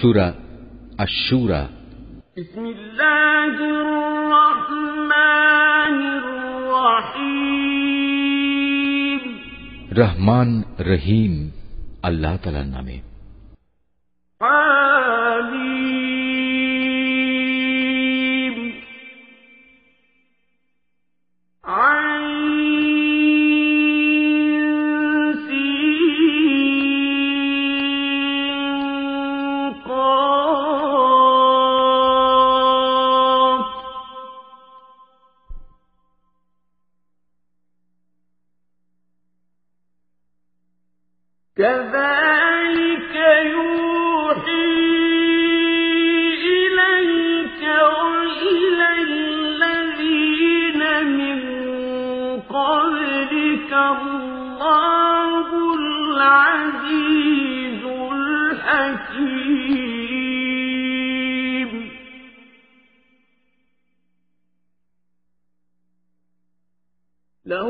সূরা আশ-শূরা। বিসমিল্লাহির রহমানির রহিম। রহমান রহিম আল্লাহ তাআলার নামে। হামিম। আইন সিন কাফ। كذلك يوحي إليك وإلى الذين من قبلك الله العزيز الحكيم. له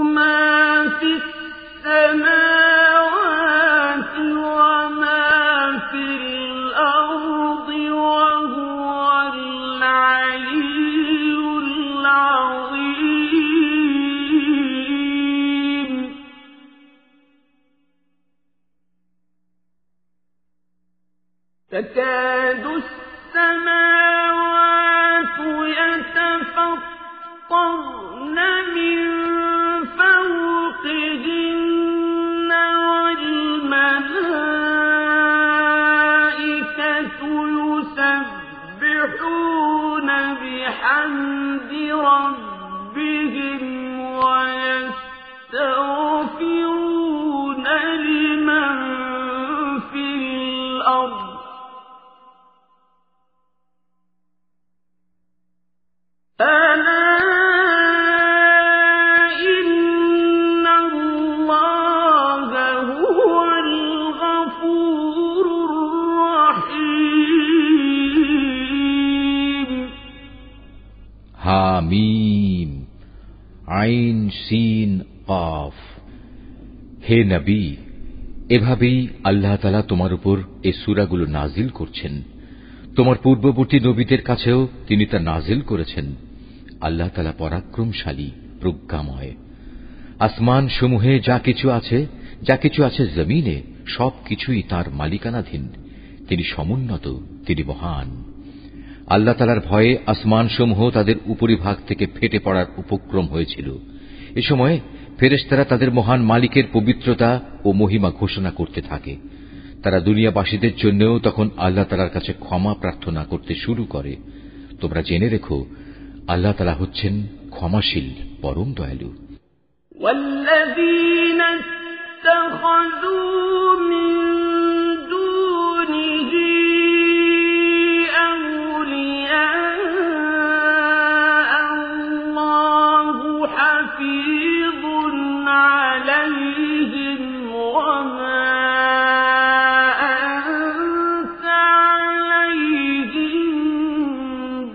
ما في السماوات وما في الأرض وهو العلي العظيم. تكاد السماوات يتفطرن من فوقهن والملائكة يسبحون بحمد ربهم ويستغفرون لمن في الأرض. ألا إن الله هو الغفور الرحيم. হামিম আইন সিন কাফ। হে নবী, এভাবেই আল্লাহ তাআলা তোমার উপর এই সূরাগুলো নাজিল করছেন। তোমার পূর্ববর্তী নবীদের কাছেও তিনি তা নাজিল করেছেন। আল্লাহ তাআলা পরাক্রমশালী, প্রজ্ঞাময়। আসমান সমূহে যা কিছু আছে জমিনে, সবকিছুই তাঁর মালিকানাধীন। তিনি সমুন্নত, তিনি মহান। আল্লাহ তাআলার ভয়ে আসমান সমূহ তাদের উপরিভাগ থেকে ফেটে পড়ার উপক্রম হয়েছিল। এ সময় ফেরেশতারা তাদের মহান মালিকের পবিত্রতা ও মহিমা ঘোষণা করতে থাকে। তারা দুনিয়াবাসীদের জন্যও তখন আল্লাহ তাআলার কাছে ক্ষমা প্রার্থনা করতে শুরু করে। তোমরা জেনে রেখো, আল্লাহ তাআলা হচ্ছেন ক্ষমাশীল, পরম দয়ালু। والذين اتخذوا من دونه أولياء الله حفيظ عليهم وما أنت عليهم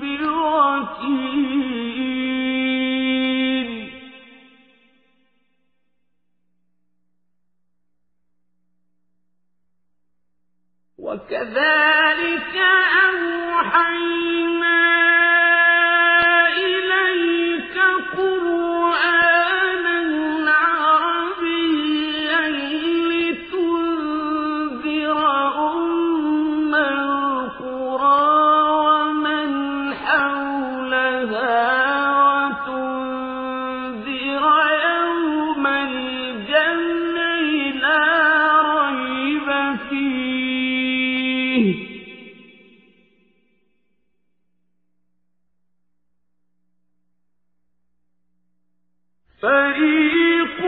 بوكيل. وكذلك أوحينا إليك قرآنا عربيا لتنذر أم القرى ومن حولها وتنذر يوم الجمع لا ريب فيه. فريق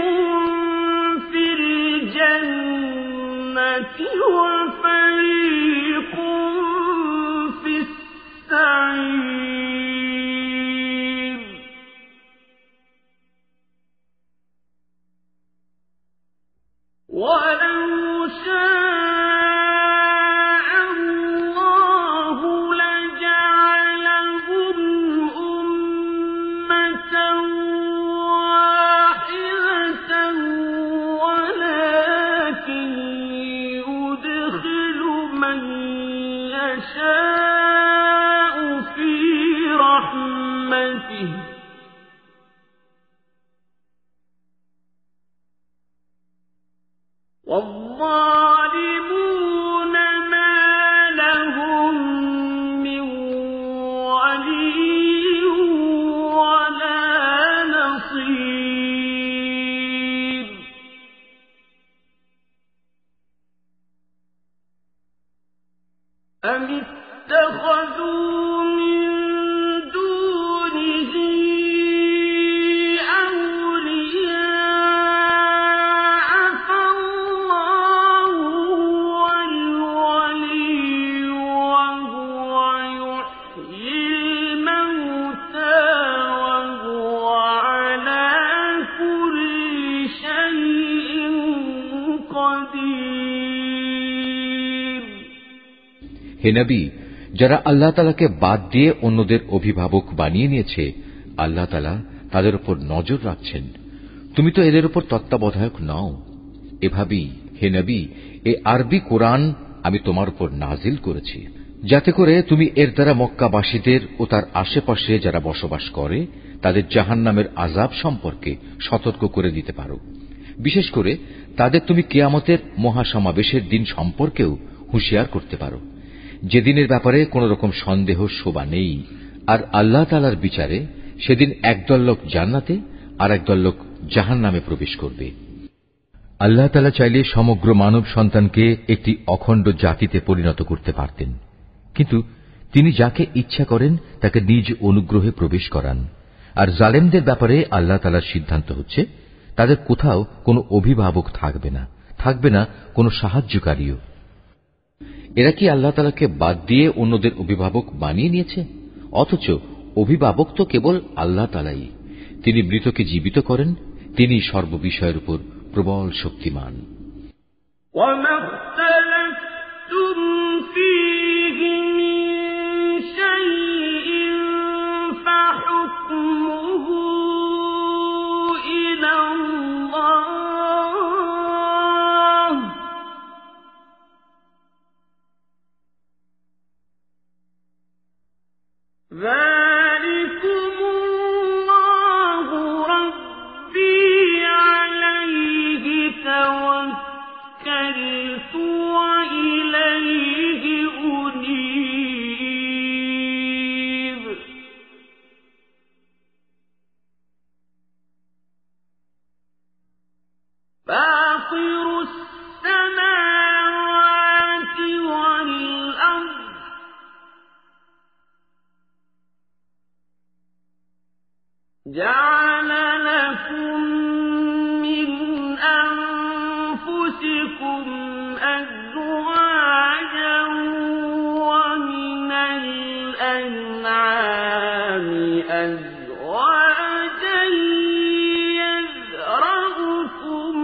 في الجنة وفريق في السعير. ولو شاء الله لجعلهم أمة واحدة ولكن يدخل من يشاء في رحمته والظالمون ما لهم من ولي ولا نصير أم اتخذوا من دونه হে নবী, যারা আল্লাহ তাআলাকে বাদ দিয়ে অন্যদের অভিভাবক বানিয়ে নিয়েছে, আল্লাহ তাআলা তাদের উপর নজর রাখছেন। তুমি তো এদের উপর তত্ত্বাবধায়ক নও। এভাবেই হে নবী, এই আরবি কোরআন আমি তোমার উপর নাজিল করেছি, যাতে করে তুমি এর দ্বারা মক্কাবাসীদের ও তার আশেপাশে যারা বসবাস করে তাদের জাহান্নামের আযাব সম্পর্কে সতর্ক করে দিতে পারো। বিশেষ করে তাদের তুমি কিয়ামতের মহাসমাবেশের দিন সম্পর্কেও হুঁশিয়ার করতে পারো, যেদিনের ব্যাপারে কোন রকম সন্দেহ শোভা নেই। আর আল্লাহ তাআলার বিচারে সেদিন একদল লোক জান্নাতে আর একদল লোক জাহান্নামে প্রবেশ করবে। আল্লাহ তাআলা চাইলে সমগ্র মানব সন্তানকে একটি অখণ্ড জাতিতে পরিণত করতে পারতেন, কিন্তু তিনি যাকে ইচ্ছা করেন তাকে নিজ অনুগ্রহে প্রবেশ করান। আর জালেমদের ব্যাপারে আল্লাহ তাআলার সিদ্ধান্ত হচ্ছে তাদের কোথাও কোনো অভিভাবক থাকবে না, থাকবে না কোনো সাহায্যকারীও। এরা কি আল্লাহ তাআলাকে বাদ দিয়ে অন্যদের অভিভাবক বানিয়ে নিয়েছে? অথচ অভিভাবক তো কেবল আল্লাহ তাআলাই। তিনি মৃতকে জীবিত করেন, তিনি সর্ববিষয়ের উপর প্রবল শক্তিমান। ذلكم الله ربي عليه توكلت وإليه أنيب فاطر السماوات والأرض جعل لكم من أنفسكم أزواجا ومن الأنعام أزواجا يذرأكم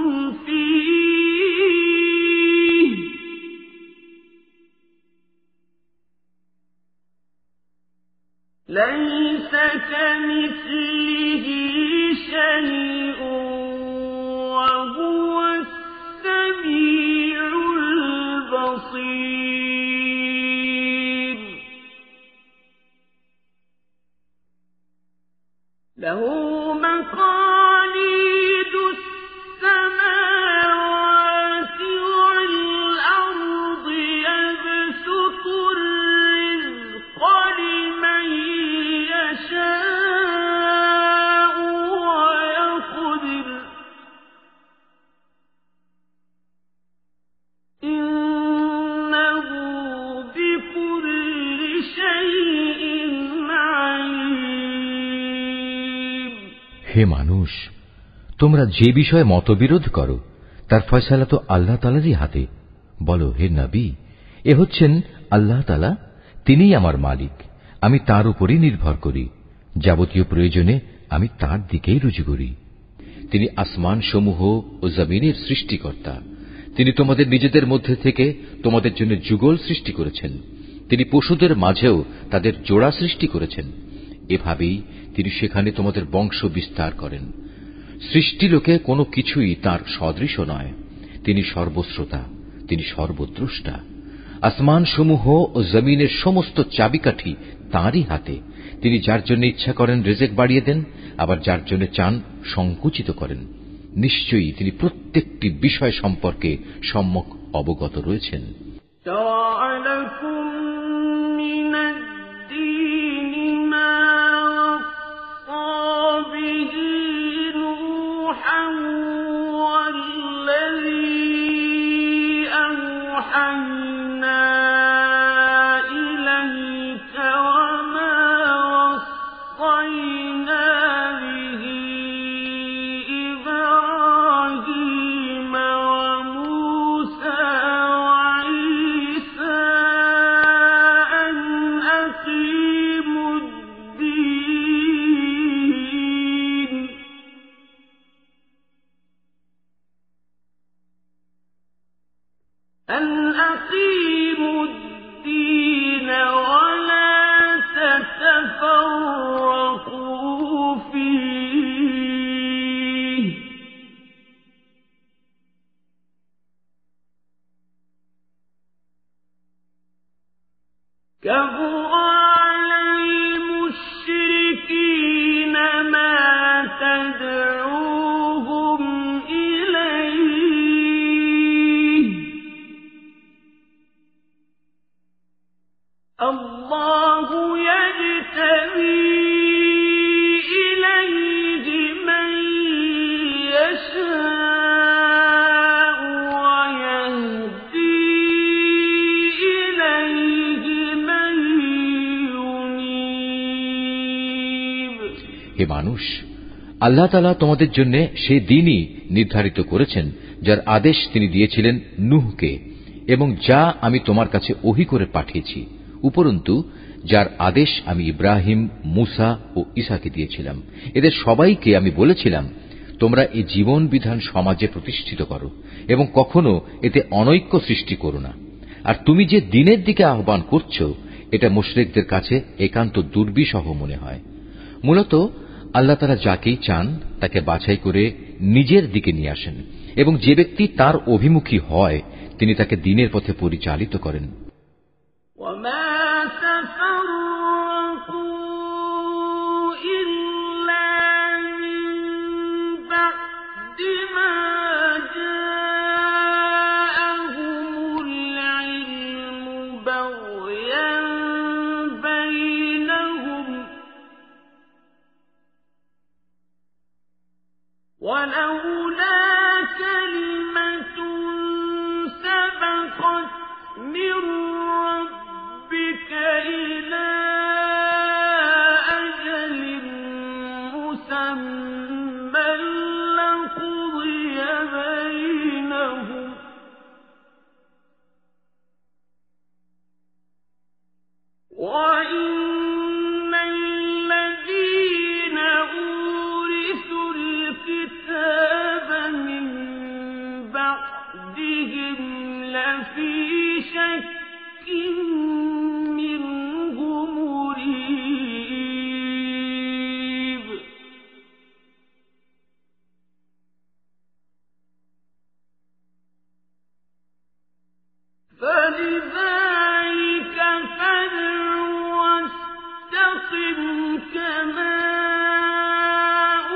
فيه ليس كمثله شيء وهو السميع البصير له مقاليد السماوات والأرض يبسط الرزق لمن يشاء ويقدر إنه بكل شيء عليم। হে মানুষ, তোমরা যে বিষয়ে মতবিরোধ করো তার ফয়সালা তো আল্লাহ তাআলারই হাতে। বলো, হে নবী, এ হচ্ছেন আল্লাহ তাআলা, তিনিই আমার মালিক, আমি তার উপরই নির্ভর করি, যাবতীয় প্রয়োজনে আমি তার দিকেই রুজু করি। তিনি আসমান সমূহ ও জমিনের সৃষ্টিকর্তা। তিনি তোমাদের নিজেদের মধ্যে থেকে তোমাদের জন্য যুগল সৃষ্টি করেছেন। তিনি পশুদের মাঝেও তাদের জোড়া সৃষ্টি করেছেন। এভাবেই তিনি সেখানে তোমাদের বংশ বিস্তার করেন। সৃষ্টিলোকে কোনো কিছুই তাঁর সদৃশ নয়। তিনি সর্বশ্রোতা, তিনি সর্বদ্রষ্টা। আসমানসমূহ ও জমিনের সমস্ত চাবিকাঠি তাঁরই হাতে। তিনি যার জন্য ইচ্ছা করেন রিজিক বাড়িয়ে দেন, আবার যার জন্য চান সংকুচিত করেন। নিশ্চয়ই তিনি প্রত্যেকটি বিষয় সম্পর্কে সম্যক অবগত রয়েছেন। হে মানুষ, আল্লাহ তাআলা তোমাদের জন্য সে দিনই নির্ধারিত করেছেন যার আদেশ তিনি দিয়েছিলেন নূহকে, এবং যা আমি তোমার কাছে ওহী করে পাঠিয়েছি, উপরন্তু যার আদেশ আমি ইব্রাহিম, মূসা ও ঈসাকে দিয়েছিলাম। এদের সবাইকে আমি বলেছিলাম, তোমরা এই জীবন বিধান সমাজে প্রতিষ্ঠিত করো এবং কখনো এতে অনৈক্য সৃষ্টি করো না। আর তুমি যে দ্বীনের দিকে আহ্বান করছ, এটা মুশরিকদের কাছে একান্ত দুর্বিষহ মনে হয়। মূলত আল্লাহ তাআলা যাকেই চান তাকে বাছাই করে নিজের দিকে নিয়ে আসেন, এবং যে ব্যক্তি তার অভিমুখী হয় তিনি তাকে দ্বীনের পথে পরিচালিত করেন। ولولا كلمة سبقت من ربك إلى أجل مسمى لقضي بينهم وإن الذين أورثوا الكتاب من بعدهم لفي شك منه مريب فلذلك فادع واستقم كما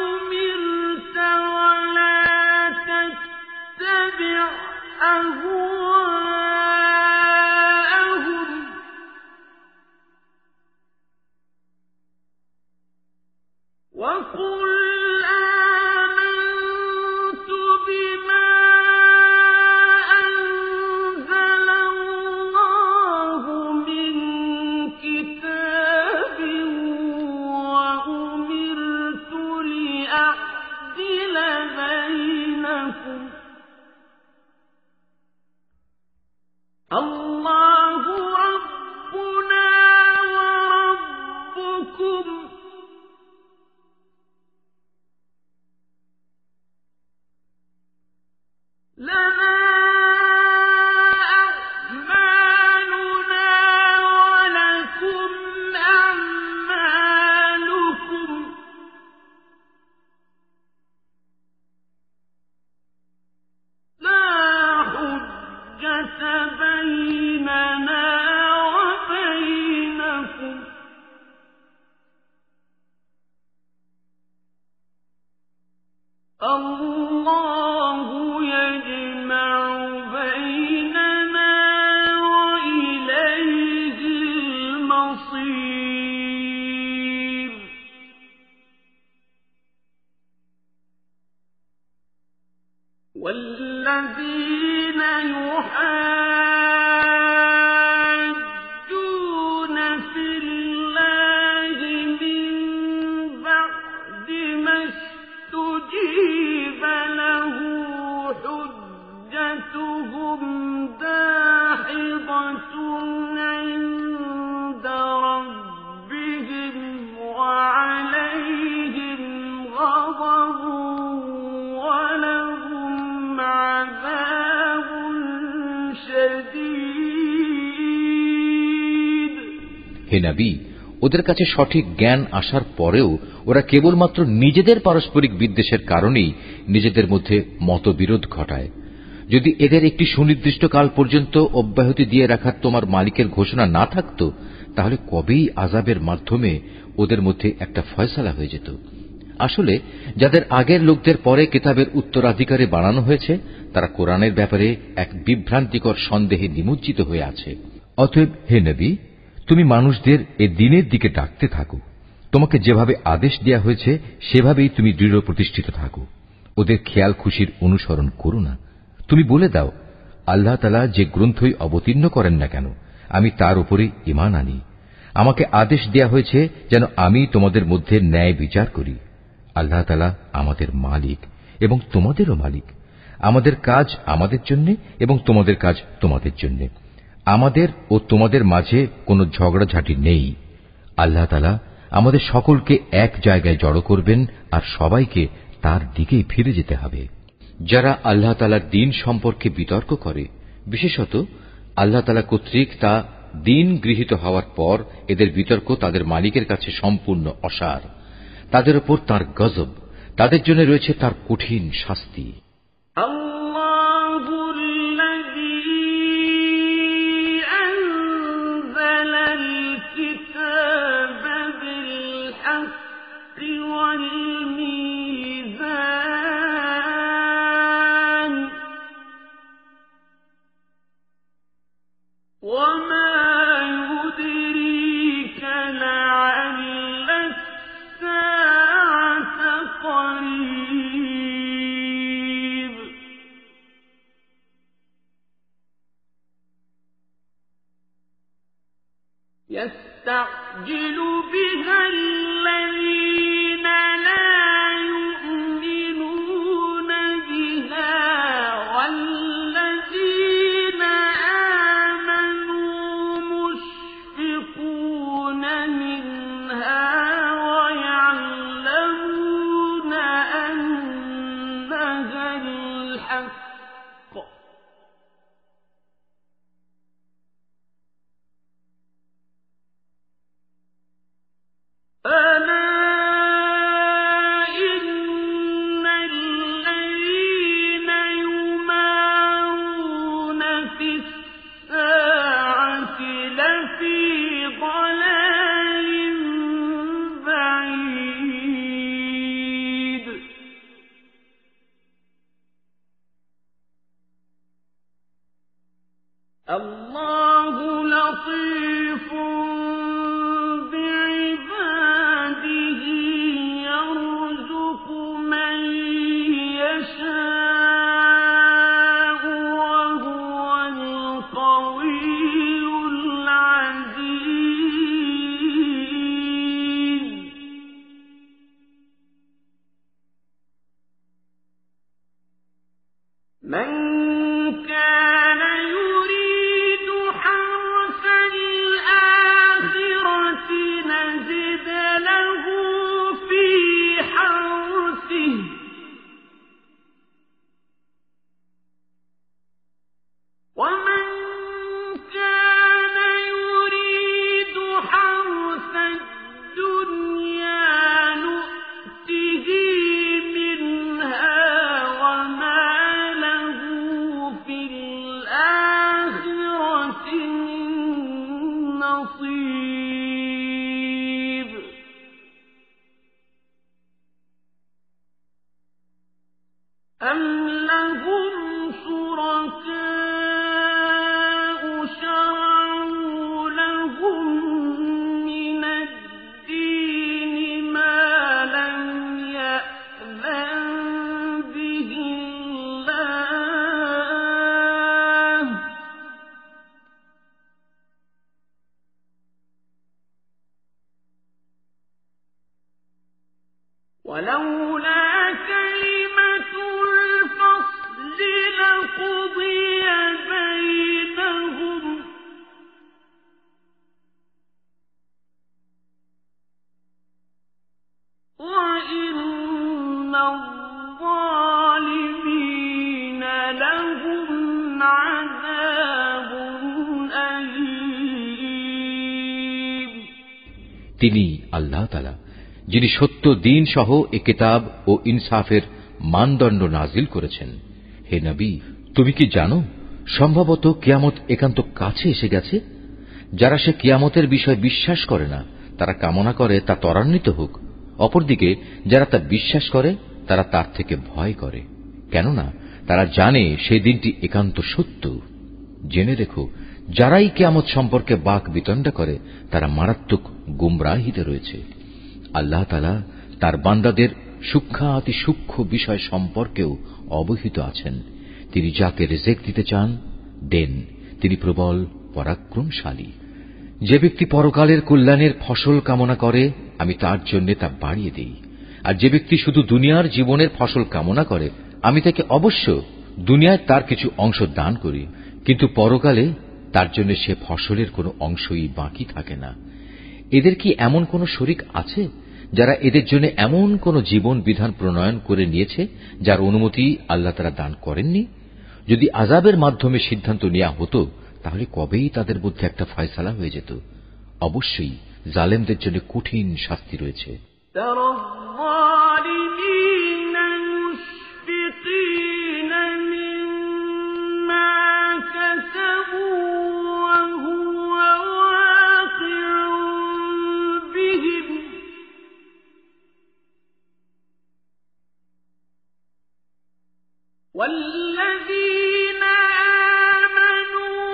أمرت ولا تتبع أهواءهم وقل آمنت بما أنزل الله من كتاب وأمرت لأعدل بينكم الله ربنا وربكم لنا أعمالنا ولكم أعمالكم لا حجة بيننا عند ربهم وعليهم غضب ولهم عذاب شديد। হে নবী, ওদের কাছে সঠিক জ্ঞান আসার পরেও ওরা কেবলমাত্র নিজেদের পারস্পরিক বিদ্বেষের কারণেই নিজেদের মধ্যে মতবিরোধ ঘটায়। যদি এদের একটি সুনির্দিষ্ট কাল পর্যন্ত অব্যাহতি দিয়ে রাখার তোমার মালিকের ঘোষণা না থাকত, তাহলে কবেই আযাবের মাধ্যমে ওদের মধ্যে একটা ফয়সালা হয়ে যেত। আসলে যাদের আগের লোকদের পরে কিতাবের উত্তরাধিকারী বানানো হয়েছে, তারা কোরআনের ব্যাপারে এক বিভ্রান্তিকর সন্দেহে নিমজ্জিত হয়ে আছে। অতএব হে নবী, তুমি মানুষদের এ দ্বীনের দিকে ডাকতে থাকো। তোমাকে যেভাবে আদেশ দেয়া হয়েছে সেভাবেই তুমি দৃঢ় প্রতিষ্ঠিত থাকো। ওদের খেয়াল খুশির অনুসরণ করো না। তুমি বলে দাও, আল্লাহ তাআলা যে গ্রন্থই অবতীর্ণ করেন না কেন, আমি তার উপরে ঈমান আনি। আমাকে আদেশ দেয়া হয়েছে যেন আমি তোমাদের মধ্যে ন্যায় বিচার করি। আল্লাহ তাআলা আমাদের মালিক এবং তোমাদেরও মালিক। আমাদের কাজ আমাদের জন্য এবং তোমাদের কাজ তোমাদের জন্য। আমাদের ও তোমাদের মাঝে কোনো ঝগড়াঝাটি নেই। আল্লাহ তাআলা আমাদের সকলকে এক জায়গায় জড়ো করবেন আর সবাইকে তার দিকেই ফিরে যেতে হবে। যারা আল্লাহ তাআলার দ্বীন সম্পর্কে বিতর্ক করে, বিশেষত আল্লাহ তাআলা কর্তৃক তা দ্বীন গৃহীত হওয়ার পর এদের বিতর্ক তাদের মালিকের কাছে সম্পূর্ণ অসার। তাদের উপর তাঁর গজব, তাদের জন্য রয়েছে তার কঠিন শাস্তি। يستعجل بها الذين لا يؤمنون بها والذين آمنوا مشفقون منها ويعلمون أنها الحق ألا إن الذين يمارون في الساعة لفي ضلال بعيد الله لطيف من كان يريد حرث الآخرة نزد له في حرثه ومن كان يريد حرث الدنيا نؤته منها وما له في الآخرة من نصيب أم لهم شركاء شرعوا لهم من الدين ما لم يأذن به الله ولولا كلمة الفصل لقضي بينهم তিনি আল্লাহ তাআলা, যিনি সত্য দ্বীন সহ এ কিতাব ও ইনসাফের মানদণ্ড নাজিল করেছেন। হে নবী, তুমি কি জানো সম্ভবত কিয়ামত একান্ত কাছে এসে গেছে? যারা সে কিয়ামতের বিষয় বিশ্বাস করে না, তারা কামনা করে তা ত্বরান্বিত হোক। অপরদিকে যারা তা বিশ্বাস করে, তারা তার থেকে ভয় করে, কেননা তারা জানে সেই দিনটি একান্ত সত্য। জেনে রেখো, যারাই কিয়ামত সম্পর্কে বাক বিতণ্ডা করে, তারা মারাত্মক গুমরাহিতে রয়েছে। আল্লাহ তাআলা তার বান্দাদের সূক্ষ্মাতি সূক্ষ্ম বিষয় সম্পর্কেও অবহিত আছেন। তিনি যাকে রিজিক দিতে চান দেন, তিনি প্রবল পরাক্রমশালী। যে ব্যক্তি পরকালের কল্যাণের ফসল কামনা করে, আমি তার জন্য তা বাড়িয়ে দেই। আর যে ব্যক্তি শুধু দুনিয়ার জীবনের ফসল কামনা করে, আমি তাকে অবশ্য দুনিয়ায় তার কিছু অংশ দান করি, কিন্তু পরকালে তার জন্য সে ফসলের কোনো অংশই বাকি থাকে না। এদের কি এমন কোন শরীক আছে যারা এদের জন্য এমন কোন জীবন বিধান প্রণয়ন করে নিয়েছে যার অনুমতি আল্লাহ তাআলা দান করেননি? যদি আযাবের মাধ্যমে সিদ্ধান্ত নেওয়া হতো, তাহলে কবেই তাদের মধ্যে একটা ফয়সালা হয়ে যেত। অবশ্যই জালেমদের জন্য কঠিন শাস্তি রয়েছে। والذين آمنوا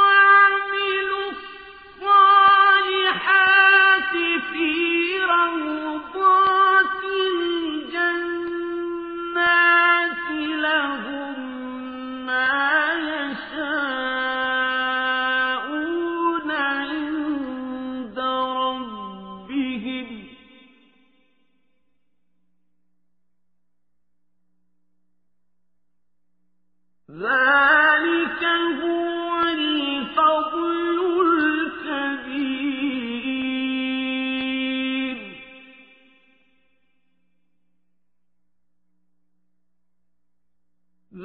وعملوا الصالحات في روضات الجنات لهم ما يشاءون عند ربهم ذلك هو الفضل الكبير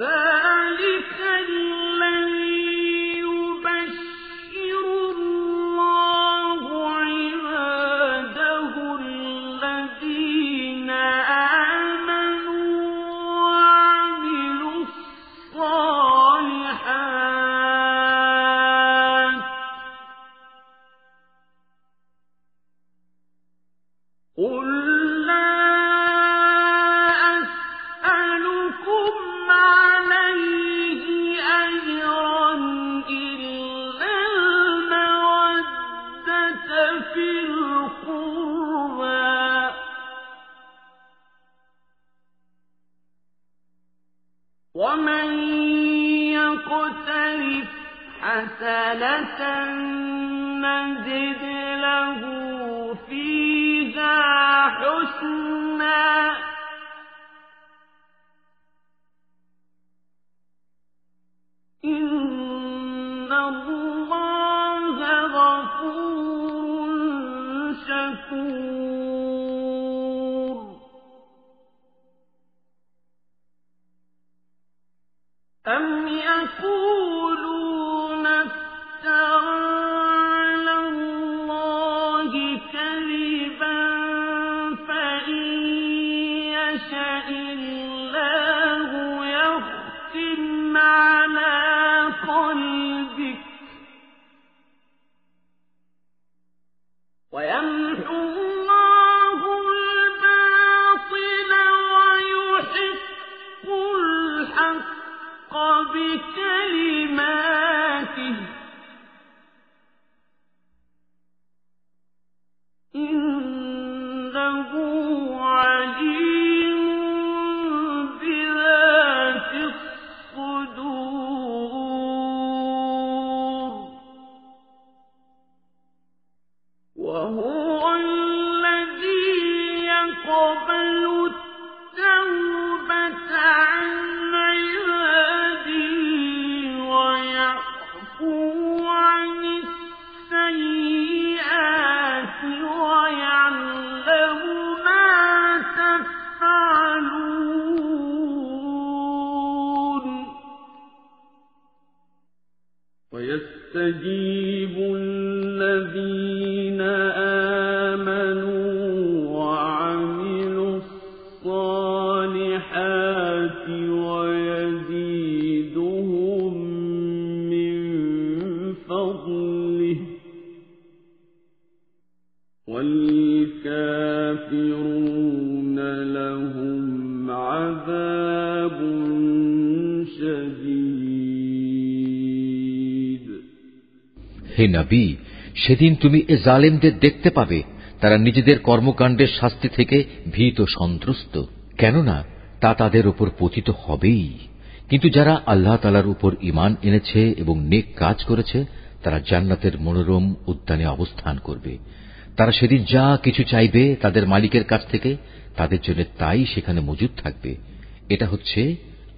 ذلك الذي يبشر الله عباده الذين آمنوا وعملوا الصالحات قل لا أسألكم عليه أجرا إلا المودة في القربى ومن يقترف حسنة نزد له فيها حسنا إن الله غفور شكور أم يقولون افترى على الله كذبا فإن يشأ الله يختم على قلبك ويمحو الله الباطل ويحق الحق بكلماته إنه عليم بذات الصدور وهو الذي يقبل التوبة عن عباده ويعفو عن السيئات ويعلم ما تفعلون ويستجيب الذين হে নবী, সেদিন তুমি এ জালেমদের দেখতে পাবে, তারা নিজেদের কর্মকাণ্ডের শাস্তি থেকে ভীত সন্ত্রস্ত, কেননা তা তাদের উপর পতিত হবেই। কিন্তু যারা আল্লাহ তাআলার উপর ঈমান এনেছে এবং নেক কাজ করেছে, তারা জান্নাতের মনোরম উদ্যানে অবস্থান করবে। তারা সেদিন যা কিছু চাইবে তাদের মালিকের কাছ থেকে, তাদের জন্য তাই সেখানে মজুদ থাকবে। এটা হচ্ছে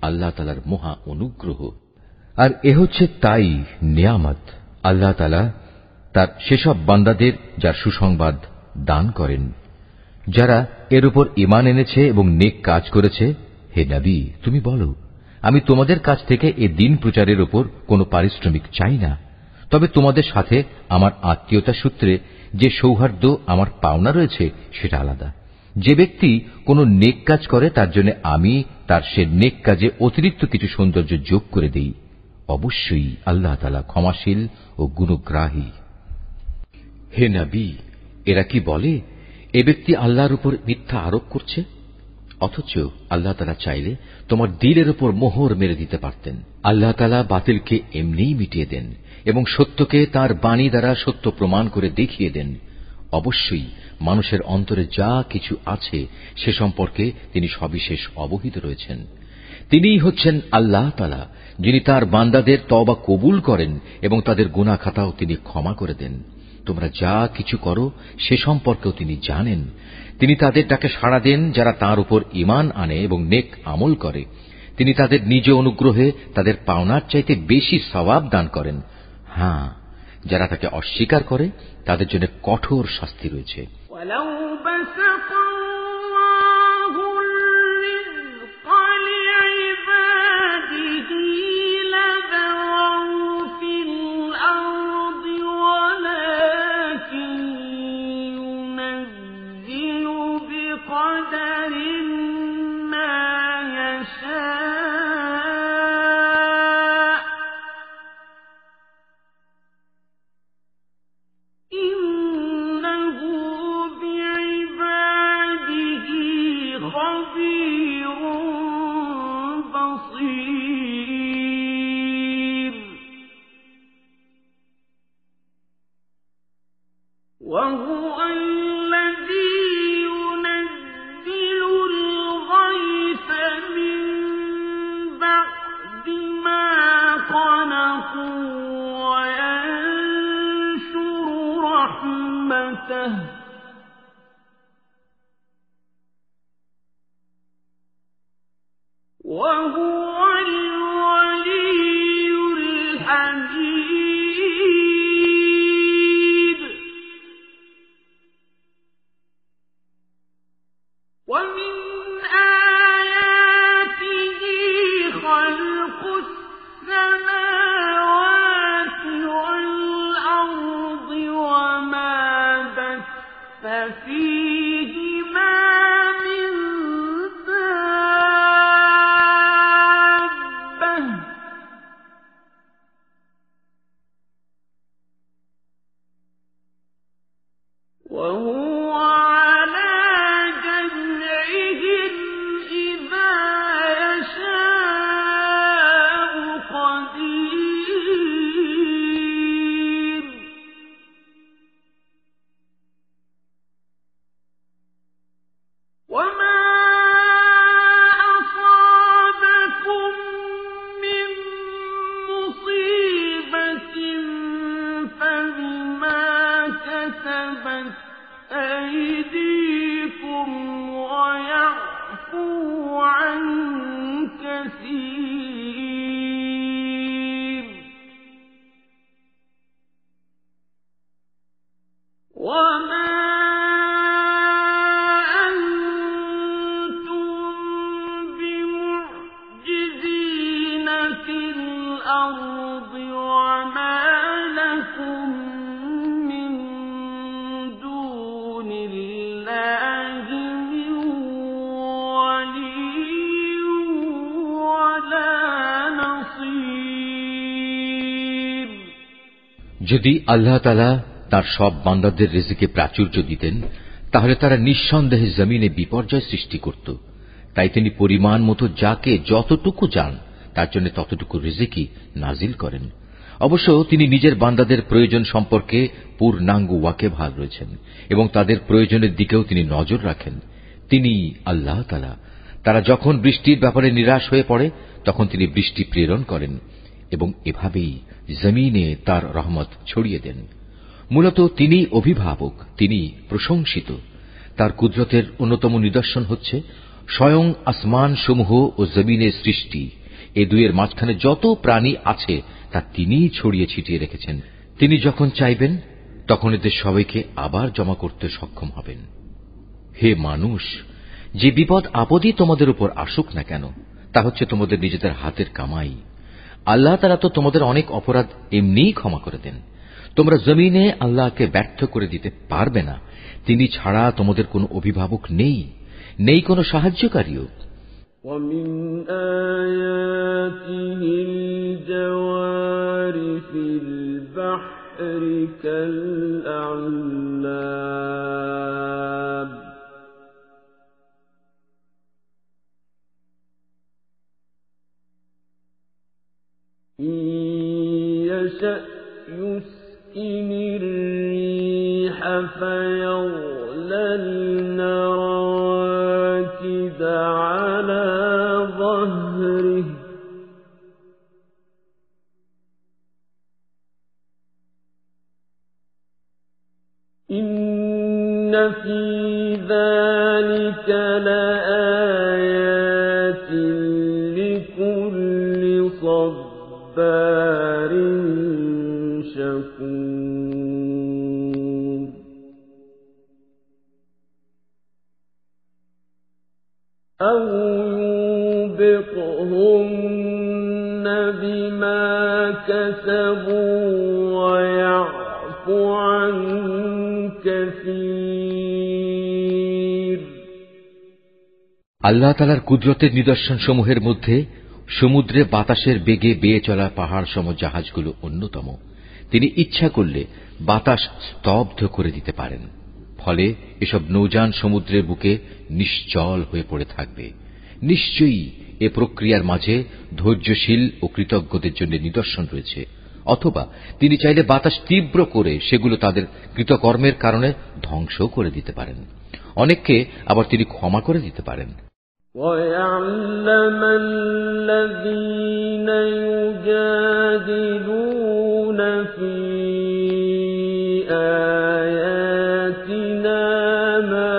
আল্লাহ তাআলার মহা অনুগ্রহ, আর এ হচ্ছে তাই নিয়ামত আল্লাহ তাআলা তার সেসব বান্দাদের যার সুসংবাদ দান করেন, যারা এর উপর ঈমান এনেছে এবং নেক কাজ করেছে। হে নবী, তুমি বলো, আমি তোমাদের কাছ থেকে এ দিন প্রচারের উপর কোনো পারিশ্রমিক চাই না, তবে তোমাদের সাথে আমার আত্মীয়তা সূত্রে যে সৌহার্দ্য আমার পাওনা রয়েছে সেটা আলাদা। যে ব্যক্তি কোনো নেক কাজ করে তার জন্য আমি তার সে নেক কাজে অতিরিক্ত কিছু সৌন্দর্য যোগ করে দেই। অবশ্যই আল্লাহ তাআলা ক্ষমাশীল ও গুণগ্রাহী। হে নবী, এরা কি বলে এ ব্যক্তি আল্লাহর উপর মিথ্যা আরোপ করছে? অথচ আল্লাহ তাআলা চাইলে তোমার দিলের উপর মোহর মেরে দিতে পারতেন। আল্লাহ তাআলা বাতিলকে এমনিই মিটিয়ে দেন এবং সত্যকে তার বাণী দ্বারা সত্য প্রমাণ করে দেখিয়ে দেন। অবশ্যই মানুষের অন্তরে যা কিছু আছে সে সম্পর্কে তিনি সবিশেষ অবহিত রয়েছেন। তিনিই হচ্ছেন আল্লাহ তাআলা, যিনি তার বান্দাদের তওবা কবুল করেন এবং তাদের গুনাহ খাতাও তিনি ক্ষমা করে দেন। তোমরা যা কিছু করো সে সম্পর্কেও তিনি জানেন। তিনি তাদের ডাকে সাড়া দেন যারা তাঁর উপর ঈমান আনে এবং নেক আমল করে। তিনি তাদের নিজ অনুগ্রহে তাদের পাওনার চাইতে বেশি সওয়াব দান করেন। হ্যাঁ, যারা তাকে অস্বীকার করে তাদের জন্য কঠোর শাস্তি রয়েছে। যদি আল্লাহ তাআলা তার সব বান্দাদের রিজিকে প্রাচুর্য দিতেন তাহলে তারা নিঃসন্দেহে জমিনে বিপর্যয় সৃষ্টি করত। তাই তিনি পরিমাণ মতো যাকে যতটুকু চান তার জন্য ততটুকু রিজিকই নাজিল করেন। অবশ্য তিনি নিজের বান্দাদের প্রয়োজন সম্পর্কে পূর্ণাঙ্গ ওয়াকেবহাল রয়েছেন এবং তাদের প্রয়োজনের দিকেও তিনি নজর রাখেন। তিনি আল্লাহ তাআলা। তারা যখন বৃষ্টির ব্যাপারে নিরাশ হয়ে পড়ে তখন তিনি বৃষ্টি প্রেরণ করেন এবং এভাবেই জমিনে তার রহমত ছড়িয়ে দেন। মূলত তিনি অভিভাবক, তিনি প্রশংসিত। তার কুদরতের অন্যতম নিদর্শন হচ্ছে স্বয়ং আসমান সমূহ ও জমিনের সৃষ্টি। এ দুয়ের মাঝখানে যত প্রাণী আছে তা তিনিই ছড়িয়ে ছিটিয়ে রেখেছেন। তিনি যখন চাইবেন তখন এদের সবাইকে আবার জমা করতে সক্ষম হবেন। হে মানুষ, যে বিপদ আপদই তোমাদের উপর আসুক না কেন, তা হচ্ছে তোমাদের নিজেদের হাতের কামাই। আল্লাহ তাআলা তো তোমাদের অনেক অপরাধ এমনিই ক্ষমা করে দেন। তোমরা জমিনে আল্লাহকে ব্যর্থ করে দিতে পারবে না। তিনি ছাড়া তোমাদের কোনো অভিভাবক নেই, নেই কোনো সাহায্যকারীও। وَمِنْ آيَاتِهِ الْجَوَارِ فِي الْبَحْرِ كَالْأَعْلَامِ إِنْ يَشَأْ يُسْكِنِ الرِّيحَ فَيَظْلَلْنَ رَوَاكِدَ عَلَى ظَهْرِهِ إِنَّ فِي ذَلِكَ لَآيَاتٍ لِكُلِّ صَبَّارٍ شَكُورٍ أَوْ يُوبِقْهُنَّ بِمَا كَسَبُوا وَيَعْفُ عَن كَثِيرٍ আল্লাহ তাআলার কুদরতের নিদর্শন সমূহের মধ্যে সমুদ্রে বাতাসের বেগে বেয়ে চলা পাহাড় সম জাহাজগুলো অন্যতম। তিনি ইচ্ছা করলে বাতাস স্তব্ধ করে দিতে পারেন, ফলে এসব নৌযান সমুদ্রের বুকে নিশ্চল হয়ে পড়ে থাকবে। নিশ্চয়ই এ প্রক্রিয়ার মাঝে ধৈর্যশীল ও কৃতজ্ঞদের জন্য নিদর্শন রয়েছে। অথবা তিনি চাইলে বাতাস তীব্র করে সেগুলো তাদের কৃতকর্মের কারণে ধ্বংস করে দিতে পারেন। অনেককে আবার তিনি ক্ষমা করে দিতে পারেন। وَيَعْلَمَ الَّذِينَ يُجَادِلُونَ فِي آيَاتِنَا مَا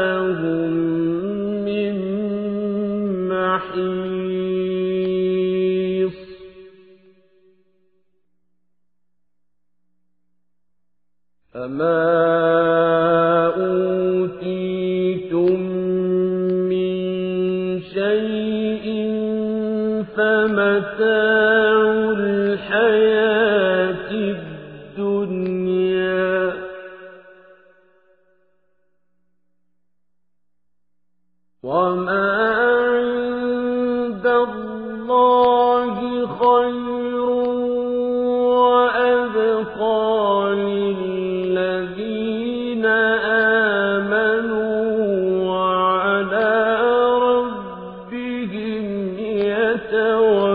لَهُم مِّن مَّحِيصٍ فَمَا أُوتِيتُم مِّن شَيْءٍ فَمَتَاعُ الْحَيَاةِ الدُّنْيَا وَمَا عِندَ اللَّهِ خَيْرٌ وَأَبْقَىٰ لِلَّذِينَ آمَنُوا وَعَلَىٰ رَبِّهِمْ يَتَوَكَّلُونَ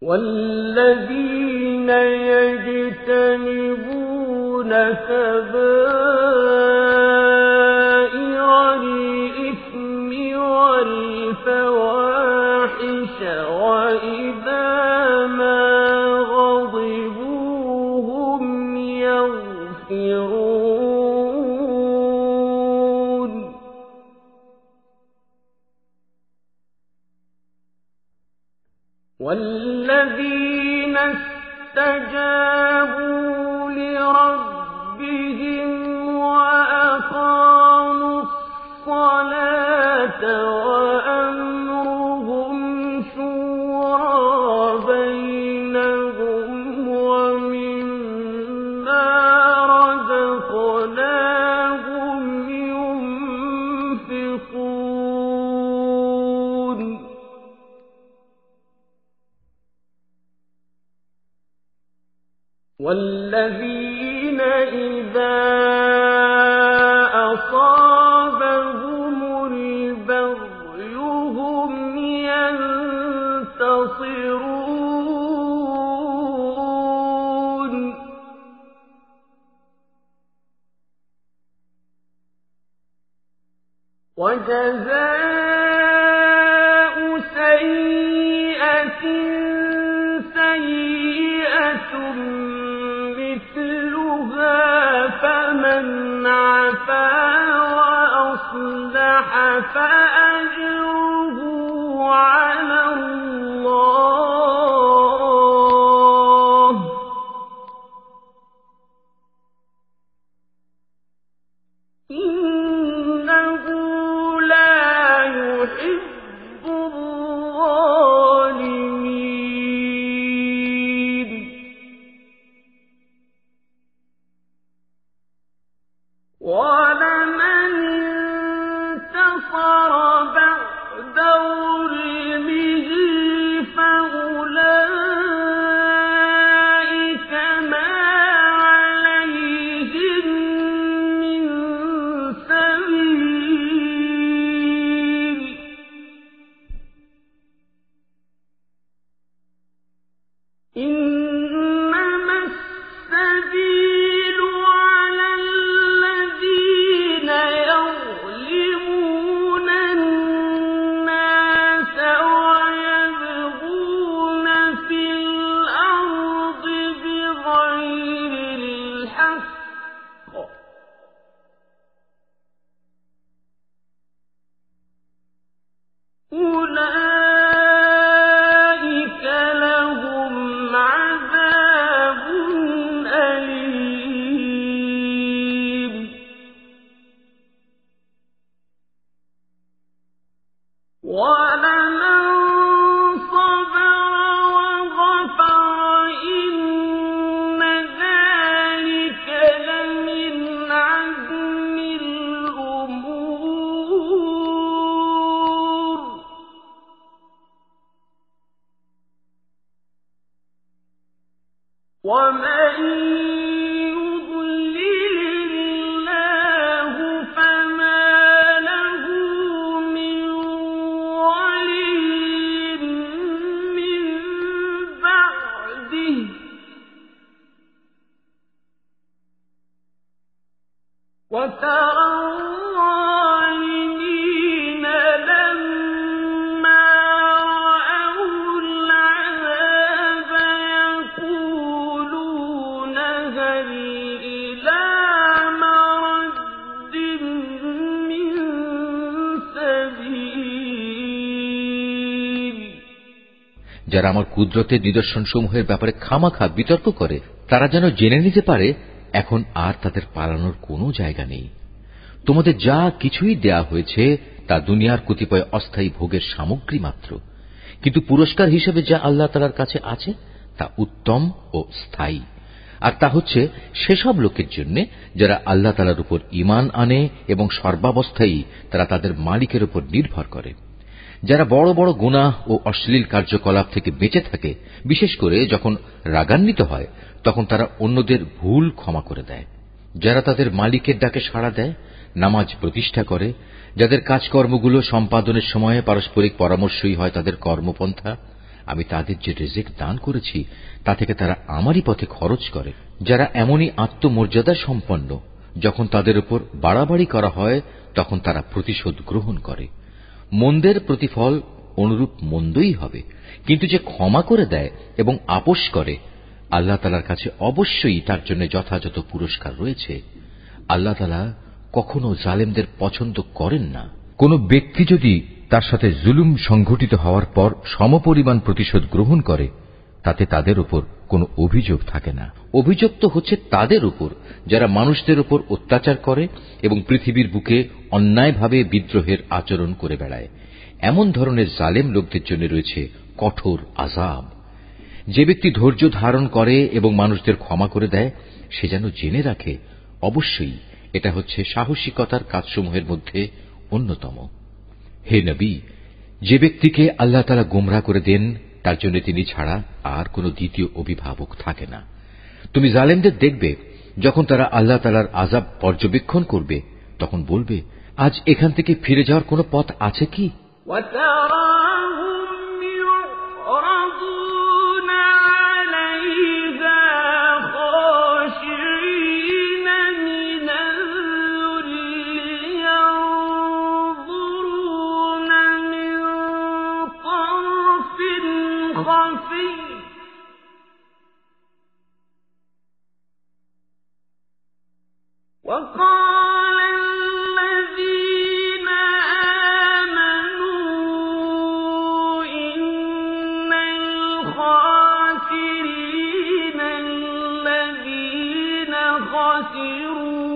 وَالَّذِينَ يَجْتَنِبُونَ كَبَائِرَ الْإِثْمِ وَالْفَوَاحِشَ وَإِذَا مَا غَضِبُوا هُمْ يَغْفِرُونَ وَالَّذِينَ اسْتَجَابُوا لِرَبِّهِمْ وَأَقَامُوا الصَّلَاةَ وَأَمْرُهُمْ شُورَىٰ بَيْنَهُمْ وَمِمَّا رَزَقْنَاهُمْ يُنفِقُونَ وَالَّذِينَ إِذَا أَصَابَهُم وجزاء سيئة سيئة مثلها فمن عفا وأصلح فأجره على الله إنه لا يحب الظالمين ولمن انتصر بعد ظلمه فأولئك ما عليهم من سبيل إنما السبيل على الذين يظلمون الناس ويبغون في الأرض بغير الحق أولئك لهم عذاب أليم ولمن صبر وغفر إن ذلك لمن عزم الأمور ومن يضلل الله فما له من ولي من بعده وترى الظالمين لما رأوا العذاب يقولون هل إلى مرد من سبيل যারা আমার কুদরতের নিদর্শনসমূহের ব্যাপারে খামাখা বিতর্ক করে তারা যেন জেনে নিতে পারে এখন আর তাদের পালানোর কোনো জায়গা নেই। তোমাদের যা কিছুই দেয়া হয়েছে তা দুনিয়ার কতিপয় অস্থায়ী ভোগের সামগ্রী মাত্র, কিন্তু পুরস্কার হিসেবে যা আল্লাহ তাআলার কাছে আছে তা উত্তম ও স্থায়ী। আর তা হচ্ছে সেসব লোকের জন্য যারা আল্লাহ তাআলার উপর ঈমান আনে এবং সর্বাবস্থায় তারা তাদের মালিকের উপর নির্ভর করে, যারা বড় বড় গুনাহ ও অশ্লীল কার্যকলাপ থেকে বেঁচে থাকে, বিশেষ করে যখন রাগান্বিত হয় তখন তারা অন্যদের ভুল ক্ষমা করে দেয়, যারা তাদের মালিকের ডাকে সাড়া দেয়, নামাজ প্রতিষ্ঠা করে, যাদের কাজকর্মগুলো সম্পাদনের সময়ে পারস্পরিক পরামর্শই হয় তাদের কর্মপন্থা। আমি তাদের যে রিজিক দান করেছি তা থেকে তারা আমারই পথে খরচ করে, যারা এমনই আত্মমর্যাদা সম্পন্ন যখন তাদের উপর বাড়াবাড়ি করা হয় তখন তারা প্রতিশোধ গ্রহণ করে। মন্দের প্রতিফল অনুরূপ মন্দই হবে, কিন্তু যে ক্ষমা করে দেয় এবং আপোষ করে আল্লাহ তাআলার কাছে অবশ্যই তার জন্য যথাযথ পুরস্কার রয়েছে। আল্লাহ তাআলা কখনো জালেমদের পছন্দ করেন না। কোন ব্যক্তি যদি তার সাথে জুলুম সংঘটিত হওয়ার পর সমপরিমাণ প্রতিশোধ গ্রহণ করে তাতে তাদের উপর কোনো অভিযোগ থাকে না। অভিযোগ তো হচ্ছে তাদের উপর যারা মানুষদের উপর অত্যাচার করে এবং পৃথিবীর বুকে অন্যায়ভাবে বিদ্রোহের আচরণ করে বেড়ায়। এমন ধরনের জালেম লোকদের জন্য রয়েছে কঠোর আযাব। যে ব্যক্তি ধৈর্য ধারণ করে এবং মানুষদের ক্ষমা করে দেয় সে যেন জেনে রাখে অবশ্যই এটা হচ্ছে সাহসিকতার কাজসমূহের মধ্যে অন্যতম। হে নবী, যে ব্যক্তিকে আল্লাহ তাআলা গোমরাহ করে দেন তার জন্য তিনি ছাড়া আর কোনো দ্বিতীয় অভিভাবক থাকে না। তুমি জালেমদের দেখবে যখন তারা আল্লাহ তাআলার আযাব পর্যবেক্ষণ করবে তখন বলবে, আজ এখান থেকে ফিরে যাওয়ার কোনো পথ আছে কি? ينظرون خفي وقال الذين آمنوا إن الخاسرين الذين خسروا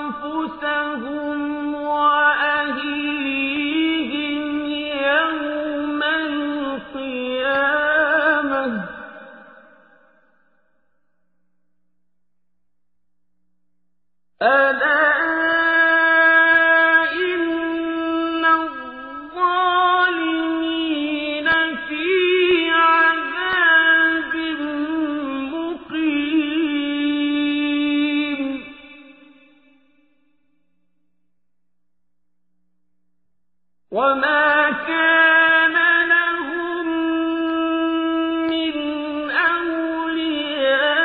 أنفسهم وأهليهم يوم القيامة ألا إن الظالمين في عذاب مقيم وما كان لهم من أولياء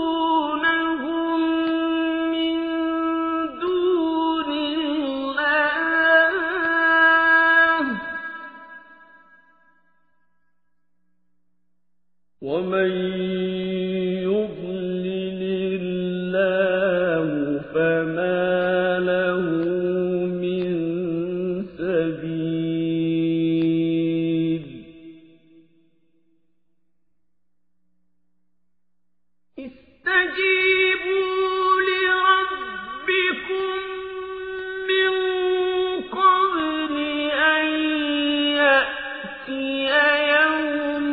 ينصرونهم من دون الله ومن يضلل الله فما له من سبيل استجيبوا لربكم من قبل أن يأتي يوم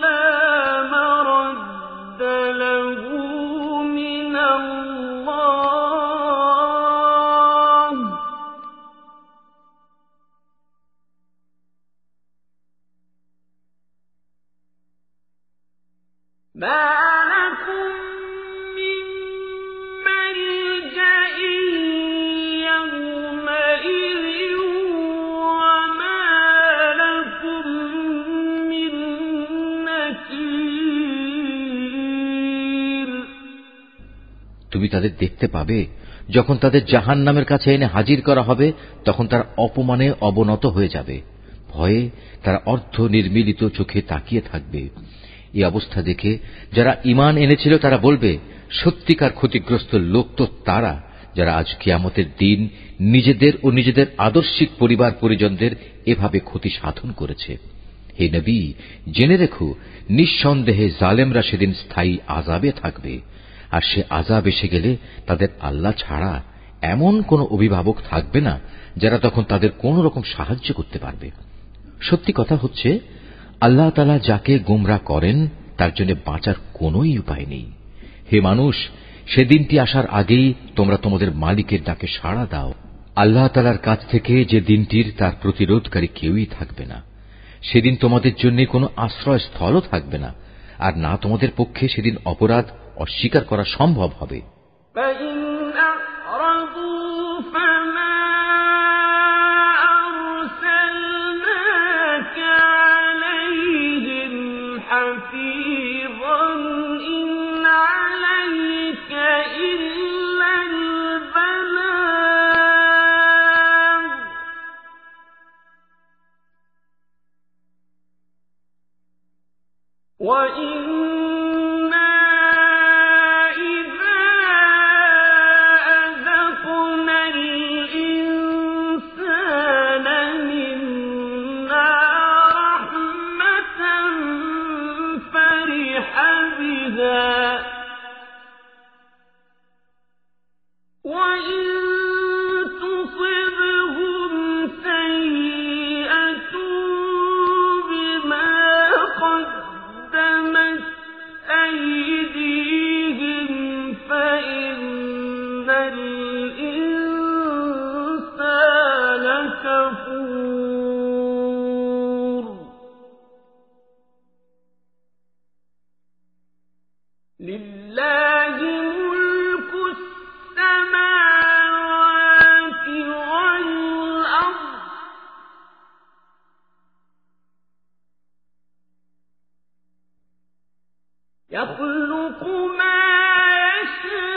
لا مرد له من الله ما لكم من ملجأ يومئذ وما لكم من نكير তুমি তাদের দেখতে পাবে যখন তাদের জাহান্নামের কাছে এনে হাজির করা হবে, তখন তারা অপমানে অবনত হয়ে যাবে। ভয়ে তারা অর্ধ নির্মিলিত চোখে তাকিয়ে থাকবে। এই অবস্থা দেখে যারা ঈমান এনেছিল তারা বলবে, সত্যিকার ক্ষতিগ্রস্ত লোক তো তারা যারা আজ কিয়ামতের দিন নিজেদের ও নিজেদের আদর্শিক পরিবার পরিজনদের এভাবে ক্ষতি সাধন করেছে। হে নবী, জেনে রেখো, নিঃসন্দেহে জালেমরা সেদিন স্থায়ী আযাবে থাকবে। আর সে আযাব এসে গেলে তাদের আল্লাহ ছাড়া এমন কোন অভিভাবক থাকবে না যারা তখন তাদের কোন রকম সাহায্য করতে পারবে। সত্যি কথা হচ্ছে, আল্লাহ তাআলা যাকে গোমরাহ করেন তার জন্য বাঁচার কোনই উপায় নেই। হে মানুষ, সেদিনটি আসার আগেই তোমরা তোমাদের মালিকের ডাকে সাড়া দাও। আল্লাহ তাআলার কাছ থেকে যে দিনটির তার প্রতিরোধকারী কেউই থাকবে না। সেদিন তোমাদের জন্য কোনো আশ্রয়স্থলও থাকবে না, আর না তোমাদের পক্ষে সেদিন অপরাধ অস্বীকার করা সম্ভব হবে। فإن أعرضوا فما أرسلناك عليهم حفيظا إن عليك إلا البلاغ وإنا إذا أذقنا الإنسان منا رحمة فرح بها وإن تصبهم سيئة بما قدمت أيديهم فإن الإنسان كفور لله ملك السماوات والأرض يخلق ما يشاء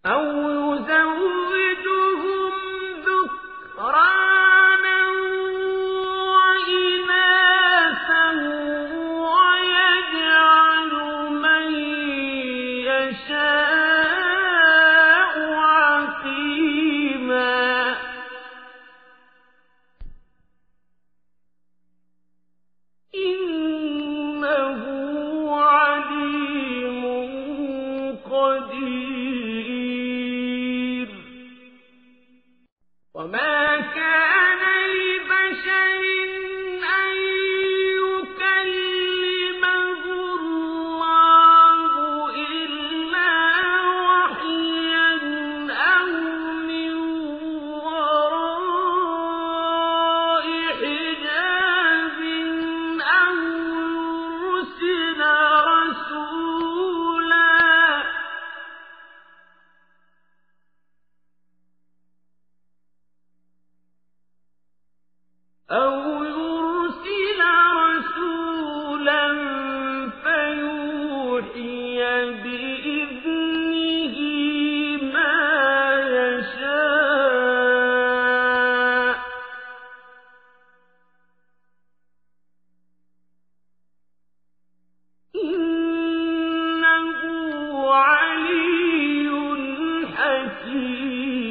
أو يزوجهم ذكرانا وإناثا ويجعل من يشاء عقيما إنه عليم قدير وما كان لبشر أن يكلمه الله إلا وحيا أو من وراء حجاب أو يرسل رسولا فيوحي بإذنه ما يشاء إنه علي حكيم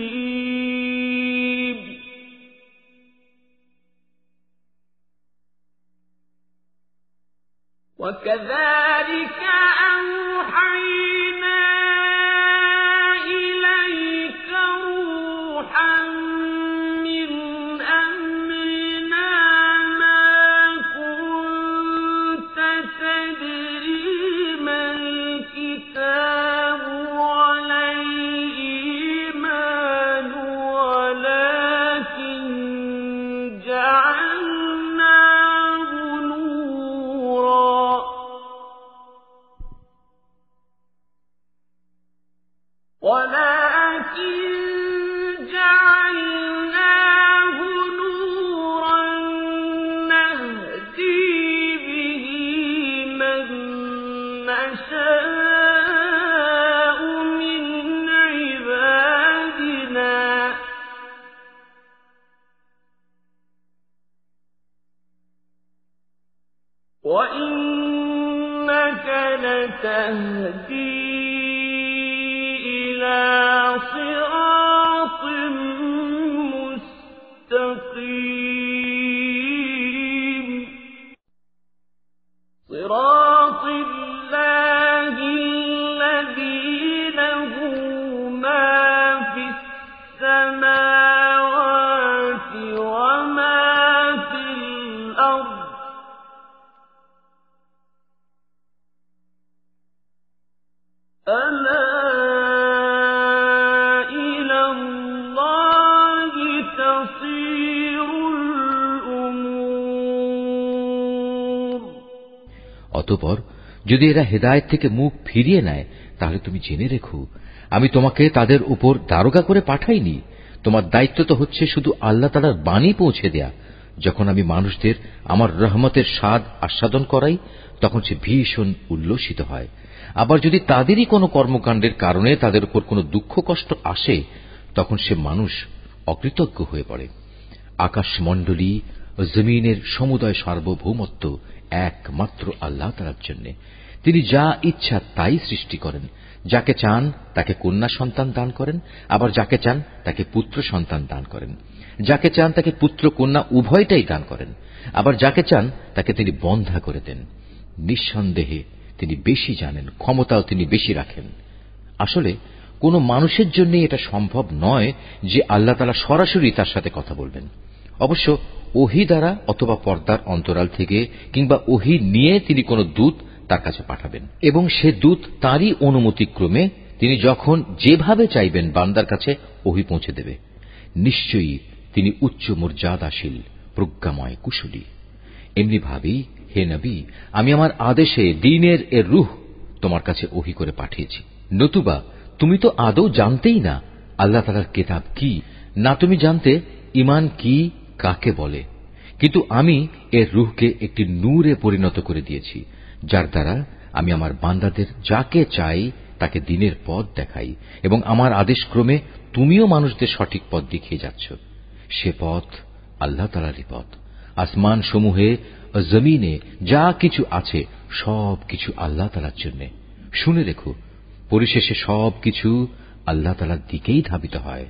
وكذلك أوحينا إليك روحا من أمرنا ما كنت تدري ما الكتاب ولا الإيمان ولكن جعلناه نورا نهدي به من نشاء من عبادنا وإنك لتهدي إلى صراط مستقيم صراط الله الذي له ما في السماوات وما في الأرض ألا إلى الله تصير الأمور অতঃপর যদি এরা হেদায়েত থেকে মুখ ফিরিয়ে নেয় তাহলে তুমি জেনে রেখো আমি তোমাকে তাদের উপর দারোগা করে পাঠাইনি। তোমার দায়িত্ব তো হচ্ছে শুধু আল্লাহ তাআলার বাণী পৌঁছে দেয়া। যখন আমি মানুষদের আমার রহমতের স্বাদ আস্বাদন করাই তখন সে ভীষণ উল্লসিত হয়। আবার যদি তাদেরই কোনো কর্মকাণ্ডের কারণে তাদের উপর কোনো দুঃখ কষ্ট আসে তখন সে মানুষ অকৃতজ্ঞ হয়ে পড়ে। আকাশমণ্ডলী ও জমিনের সমুদয় সার্বভৌমত্ব একমাত্র আল্লাহ তাআলার জন্য। তিনি যা ইচ্ছা তাই সৃষ্টি করেন। যাকে চান তাকে কন্যা সন্তান দান করেন, আবার যাকে চান তাকে পুত্র সন্তান দান করেন। যাকে চান তাকে পুত্র কন্যা উভয়টাই দান করেন, আবার যাকে চান তাকে তিনি বন্ধা করে দেন। নিঃসন্দেহে তিনি বেশি জানেন, ক্ষমতাও তিনি বেশি রাখেন। আসলে কোন মানুষের জন্য এটা সম্ভব নয় যে আল্লাহ তাআলা সরাসরি তার সাথে কথা বলবেন। অবশ্য ওহী দ্বারা অথবা পর্দার অন্তরাল থেকে কিংবা ওহী নিয়ে তিনি কোন দূত তার কাছে পাঠাবেন এবং সে দূত তারই অনুমতিক্রমে তিনি যখন যেভাবে চাইবেন বান্দার কাছে ওহী পৌঁছে দেবে। নিশ্চয়ই তিনি উচ্চ মর্যাদাশীল, প্রজ্ঞাময়, কুশলী। এমনি ভাবেই হে নবী, আমি আমার আদেশে দ্বীনের এর রূহ তোমার কাছে ওহী করে পাঠিয়েছি। নতুবা তুমি তো আদৌ জানতেই না আল্লাহ তাআলার কিতাব কি, না তুমি জানতে ঈমান কি কাকে বলে। কিন্তু আমি এর রূহকে একটি নূরে পরিণত করে দিয়েছি, যার দ্বারা আমি আমার বান্দাদের যাকে চাই তাকে দ্বীনের পথ দেখাই এবং আমার আদেশক্রমে তুমিও মানুষদের সঠিক পথ দেখিয়ে যাচ্ছ। সে পথ আল্লাহ তাআলারই পথ। আসমান সমূহে ও জমিনে যা কিছু আছে সব কিছু আল্লাহ তাআলার জন্য। শুনে রেখো, পরিশেষে সব কিছু আল্লাহ তাআলার দিকেই ধাবিত হয়।